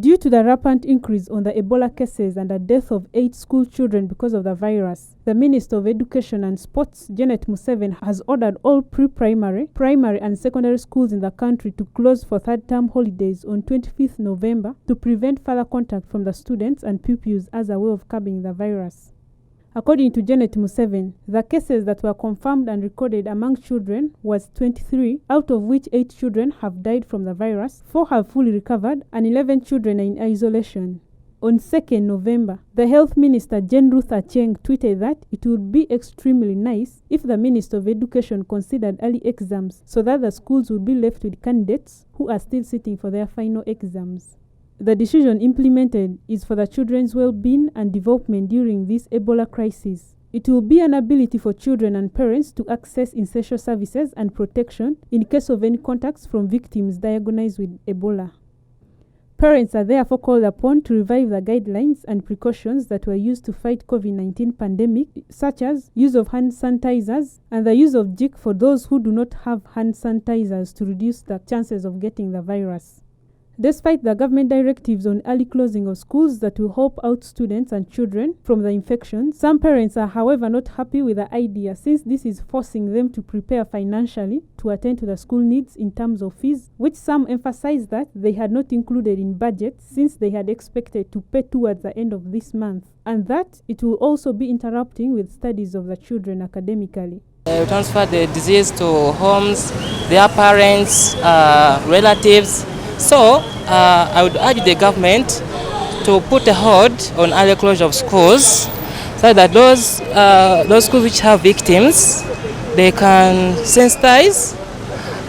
Due to the rampant increase on the Ebola cases and the death of 8 school children because of the virus, the Minister of Education and Sports, Janet Museveni, has ordered all pre-primary, primary and secondary schools in the country to close for third-term holidays on 25th November to prevent further contact from the students and pupils as a way of curbing the virus. According to Janet Museveni, the cases that were confirmed and recorded among children was 23, out of which 8 children have died from the virus, 4 have fully recovered, and 11 children are in isolation. On 2nd November, the Health Minister Jane Ruth Acheng tweeted that it would be extremely nice if the Minister of Education considered early exams so that the schools would be left with candidates who are still sitting for their final exams. The decision implemented is for the children's well-being and development during this Ebola crisis. It will be an ability for children and parents to access essential services and protection in case of any contacts from victims diagnosed with Ebola. Parents are therefore called upon to revive the guidelines and precautions that were used to fight COVID-19 pandemic, such as use of hand sanitizers and the use of jik for those who do not have hand sanitizers to reduce the chances of getting the virus. Despite the government directives on early closing of schools that will help out students and children from the infection, some parents are however not happy with the idea since this is forcing them to prepare financially to attend to the school needs in terms of fees, which some emphasize that they had not included in budget since they had expected to pay towards the end of this month, and that it will also be interrupting with studies of the children academically. Transfer the disease to homes, their parents, relatives. So I would urge the government to put a hold on early closure of schools so that those schools which have victims, they can sensitize,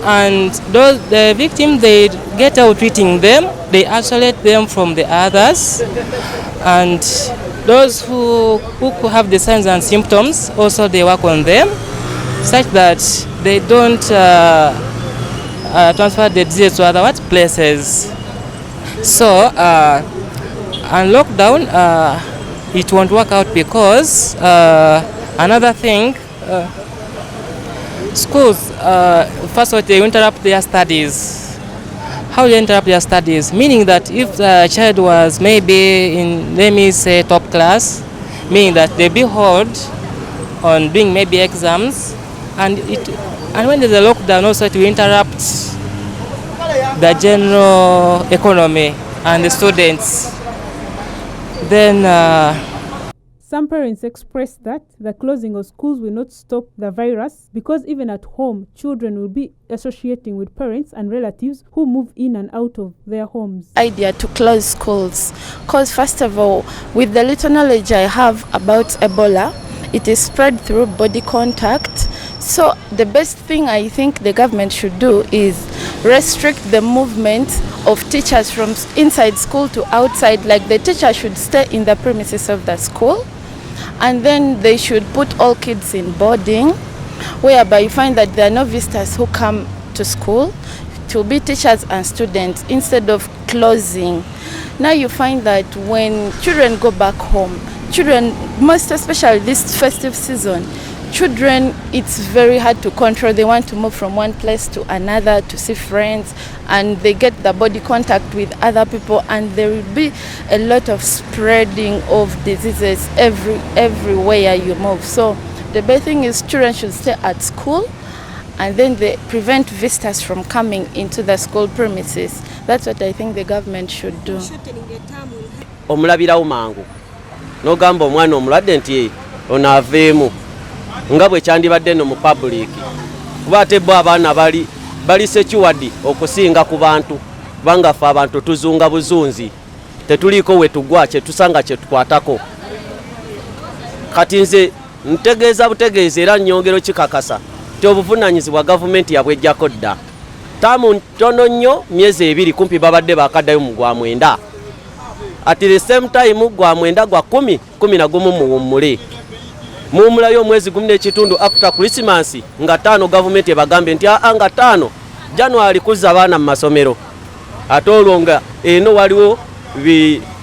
and the victims, they get out treating them, they isolate them from the others, and those who have the signs and symptoms, also they work on them such that they don't transfer the disease to other places. So, and lockdown, it won't work out because another thing, schools, first of all, they interrupt their studies. How they interrupt their studies? Meaning that if the child was maybe in, let me say, top class, meaning that they be hold on doing maybe exams, and when there's a lockdown, also to interrupt the general economy and the students. Then some parents expressed that the closing of schools will not stop the virus because even at home, children will be associating with parents and relatives who move in and out of their homes. Idea to close schools because first of all, with the little knowledge I have about Ebola, it is spread through body contact. So the best thing I think the government should do is restrict the movement of teachers from inside school to outside. Like the teacher should stay in the premises of the school, and then they should put all kids in boarding, whereby you find that there are no visitors who come to school. It will be teachers and students instead of closing. Now you find that when children go back home, children, most especially this festive season, children, it's very hard to control. They want to move from one place to another to see friends, and they get the body contact with other people, and there will be a lot of spreading of diseases everywhere you move. So the best thing is children should stay at school, and then they prevent visitors from coming into the school premises. That's what I think the government should do. Omulabirawo mangu n'ogamba omwana omulwadde nti ono aveemu nga bwe kyandibadde no mu public kuba ate bo abaana bali secured okusinga ku bantu kubanga ffe abantu tuzunga buzunzi tetuliiko we tugwa kye tusanga kye tukwatako. Kati nze ntegeeza butegeeza era nnyongero kikakasa ti obuvunaanyizibwa gavumenti yabwejjako dda. Taamu ntono nnyo, myezi 2 kumpi babadde bakaddayo mu gwa 9. At the same time gwa 9 gwa 10, 11 muwummule. Muwummulayo omwezi 10 after Christmas nga 5 government ebagambe nti nga 5 January kuzza abaana mu masomero. Ate olwo nga eno waliwo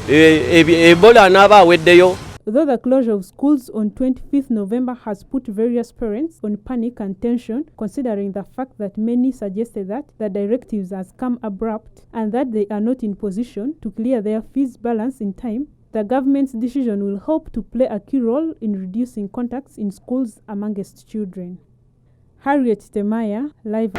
Ebola n'aba aweddeyo. Though the closure of schools on 25th November has put various parents on panic and tension, considering the fact that many suggested that the directives has come abrupt and that they are not in position to clear their fees balance in time, the government's decision will help to play a key role in reducing contacts in schools amongst children. Harriet, Temaiya, live.